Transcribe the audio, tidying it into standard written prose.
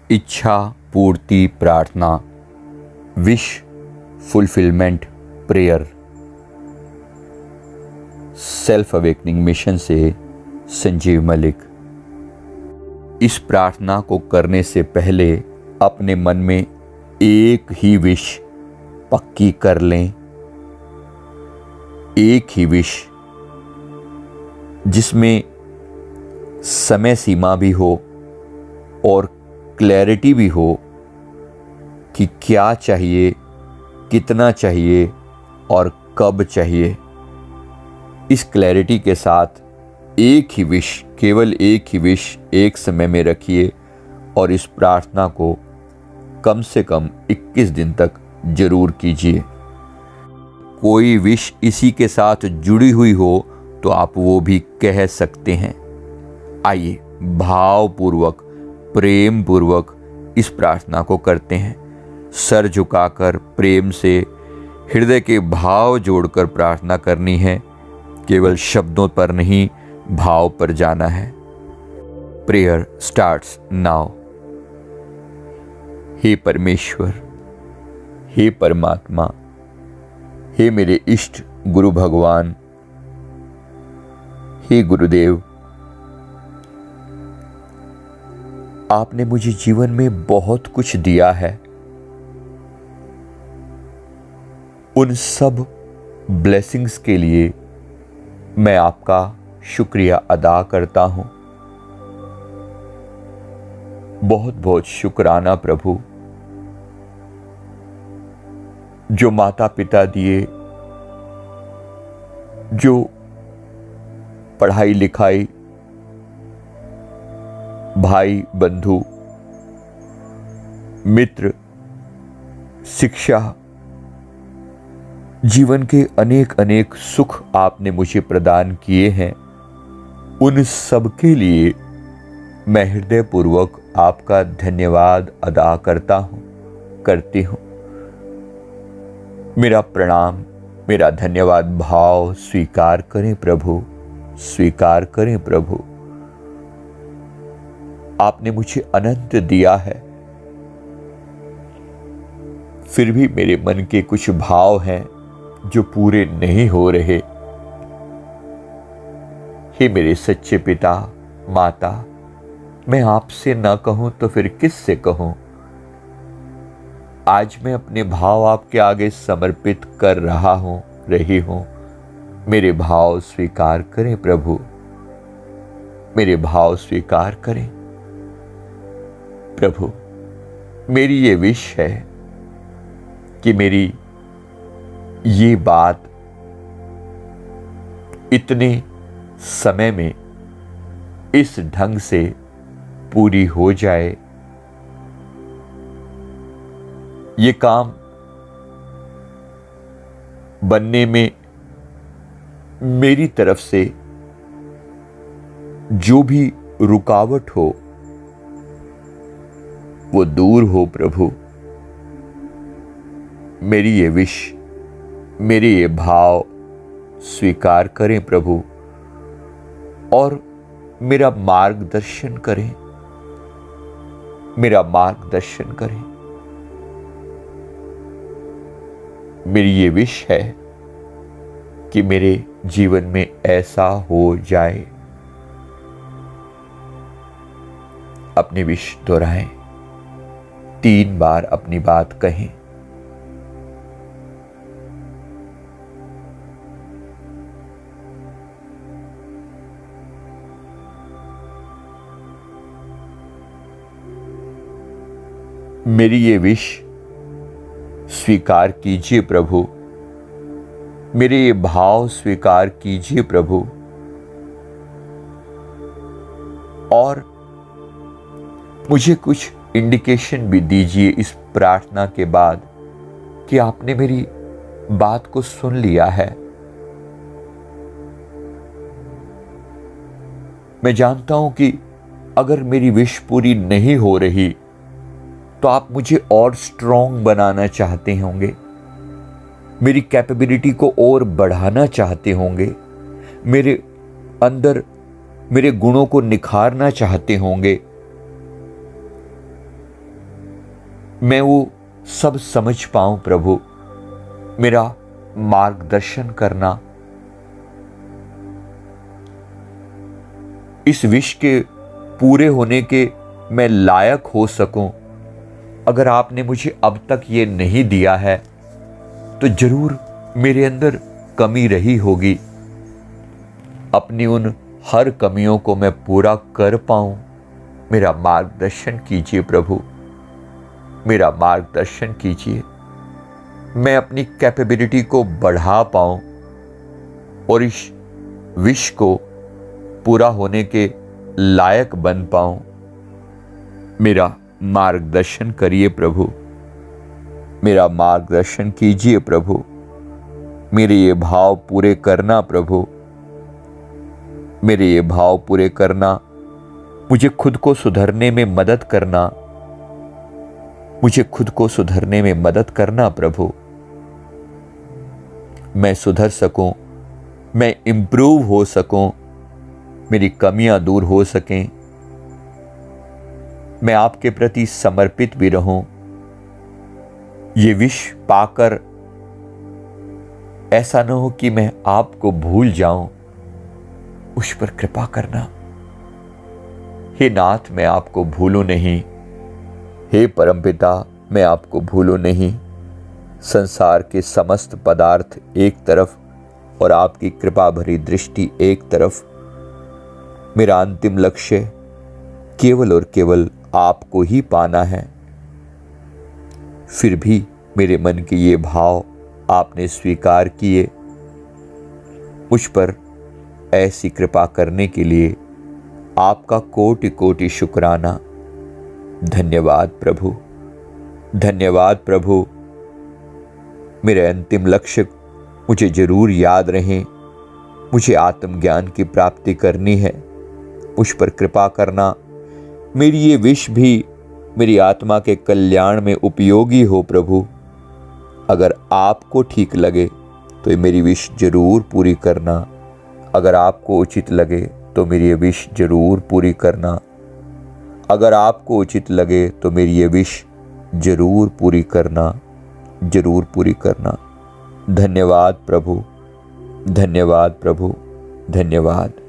इच्छा पूर्ति प्रार्थना, wish fulfilment prayer, self awakening mission से संजीव मलिक। इस प्रार्थना को करने से पहले अपने मन में एक ही विश पक्की कर लें, एक ही विश जिसमें समय सीमा भी हो और क्लैरिटी भी हो कि क्या चाहिए, कितना चाहिए और कब चाहिए। इस क्लैरिटी के साथ एक ही विश, केवल एक ही विश एक समय में रखिए और इस प्रार्थना को कम से कम 21 दिन तक जरूर कीजिए। कोई विश इसी के साथ जुड़ी हुई हो तो आप वो भी कह सकते हैं। आइए भावपूर्वक, प्रेम पूर्वक इस प्रार्थना को करते हैं। सर झुकाकर प्रेम से हृदय के भाव जोड़कर प्रार्थना करनी है, केवल शब्दों पर नहीं, भाव पर जाना है। Prayer starts now. हे परमेश्वर, हे परमात्मा, हे मेरे इष्ट गुरु भगवान, हे गुरुदेव, आपने मुझे जीवन में बहुत कुछ दिया है। उन सब ब्लेसिंग्स के लिए मैं आपका शुक्रिया अदा करता हूं। बहुत बहुत शुक्राना प्रभु। जो माता पिता दिए, जो पढ़ाई लिखाई, भाई बंधु, मित्र, शिक्षा, जीवन के अनेक अनेक सुख आपने मुझे प्रदान किए हैं, उन सब के लिए मैं हृदयपूर्वक आपका धन्यवाद अदा करता हूं, करती हूं। मेरा प्रणाम, मेरा धन्यवाद भाव स्वीकार करें प्रभु, स्वीकार करें प्रभु। आपने मुझे अनंत दिया है, फिर भी मेरे मन के कुछ भाव हैं जो पूरे नहीं हो रहे। हे मेरे सच्चे पिता, माता, मैं आपसे ना कहूं तो फिर किससे कहूं। आज मैं अपने भाव आपके आगे समर्पित कर रहा हूं, रही हूं। मेरे भाव स्वीकार करें प्रभु, मेरे भाव स्वीकार करें प्रभु। मेरी ये विश है कि मेरी ये बात इतने समय में इस ढंग से पूरी हो जाए, ये काम बनने में मेरी तरफ से जो भी रुकावट हो वो दूर हो प्रभु। मेरी ये विश, मेरे ये भाव स्वीकार करें प्रभु और मेरा मार्गदर्शन करें, मेरा मार्गदर्शन करें। मेरी ये विश है कि मेरे जीवन में ऐसा हो जाए। अपनी विश दोहराएं, 3 बार अपनी बात कहें। मेरी ये विश स्वीकार कीजिए प्रभु, मेरे ये भाव स्वीकार कीजिए प्रभु और मुझे कुछ इंडिकेशन भी दीजिए इस प्रार्थना के बाद कि आपने मेरी बात को सुन लिया है। मैं जानता हूं कि अगर मेरी विश पूरी नहीं हो रही तो आप मुझे और स्ट्रॉन्ग बनाना चाहते होंगे, मेरी कैपेबिलिटी को और बढ़ाना चाहते होंगे, मेरे अंदर मेरे गुणों को निखारना चाहते होंगे। मैं वो सब समझ पाऊं प्रभु। मेरा मार्गदर्शन करना, इस विश के पूरे होने के मैं लायक हो सकूं। अगर आपने मुझे अब तक ये नहीं दिया है तो जरूर मेरे अंदर कमी रही होगी। अपनी उन हर कमियों को मैं पूरा कर पाऊं, मेरा मार्गदर्शन कीजिए प्रभु, मेरा मार्गदर्शन कीजिए। मैं अपनी कैपेबिलिटी को बढ़ा पाऊं और इस विश को पूरा होने के लायक बन पाऊं। मेरा मार्गदर्शन करिए प्रभु, मेरा मार्गदर्शन कीजिए प्रभु। मेरे ये भाव पूरे करना प्रभु, मेरे ये भाव पूरे करना। मुझे खुद को सुधरने में मदद करना, मुझे खुद को सुधरने में मदद करना प्रभु। मैं सुधर सकूं, मैं इंप्रूव हो सकूं, मेरी कमियां दूर हो सकें, मैं आपके प्रति समर्पित भी रहूं। ये विश पाकर ऐसा न हो कि मैं आपको भूल जाऊं, उस पर कृपा करना। हे नाथ, मैं आपको भूलूं नहीं। हे परमपिता, मैं आपको भूलूं नहीं। संसार के समस्त पदार्थ एक तरफ और आपकी कृपा भरी दृष्टि एक तरफ। मेरा अंतिम लक्ष्य केवल और केवल आपको ही पाना है। फिर भी मेरे मन के ये भाव आपने स्वीकार किए। मुझ पर ऐसी कृपा करने के लिए आपका कोटि कोटि शुक्राना। धन्यवाद प्रभु, धन्यवाद प्रभु। मेरे अंतिम लक्ष्य मुझे जरूर याद रहें। मुझे आत्मज्ञान की प्राप्ति करनी है, मुझ पर कृपा करना। मेरी ये विश भी मेरी आत्मा के कल्याण में उपयोगी हो प्रभु। अगर आपको ठीक लगे तो ये मेरी विश जरूर पूरी करना। अगर आपको उचित लगे तो मेरी ये विश जरूर पूरी करना। अगर आपको उचित लगे तो मेरी ये विश जरूर पूरी करना, जरूर पूरी करना। धन्यवाद प्रभु, धन्यवाद प्रभु, धन्यवाद।